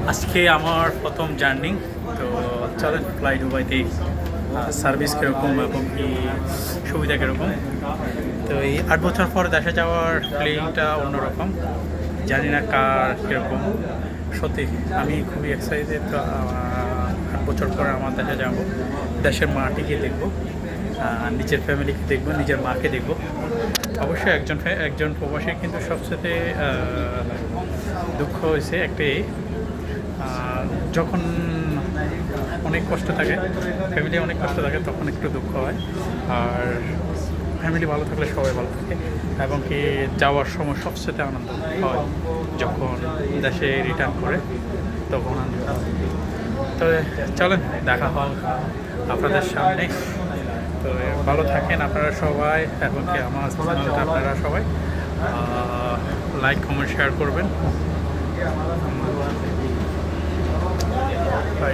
আজকে আমার প্রথম জার্নি। তো চলেন ফ্লাই দুবাইতে সার্ভিস কীরকম এবং কি সুবিধা কীরকম। তো এই 8 বছর পর দেশে যাওয়ার ফিলিংটা অন্যরকম। জানি না কার কীরকম। সত্যি আমি খুবই এক্সাইটেড। তো 8 বছর পরে আমার দেশে যাব, দেশের মাটিকে দেখব, নিজের ফ্যামিলিকে দেখব, নিজের মাকে দেখব। অবশ্যই একজন প্রবাসী কিন্তু সবচেয়ে দুঃখ হয়েছে একটাই, যখন অনেক কষ্ট থাকে, ফ্যামিলি অনেক কষ্ট থাকে, তখন একটু দুঃখ হয়। আর ফ্যামিলি ভালো থাকলে সবাই ভালো থাকে, এবং কি যাওয়ার সময় সবচেয়ে আনন্দ হয় যখন দেশে রিটার্ন করে, তখন আনন্দ হয়। তো চলেন দেখা হল আপনাদের সামনে। তো ভালো থাকেন আপনারা সবাই, এবং কি আমার চ্যানেলটা আপনারা সবাই লাইক কমেন্ট শেয়ার করবেন। বাই।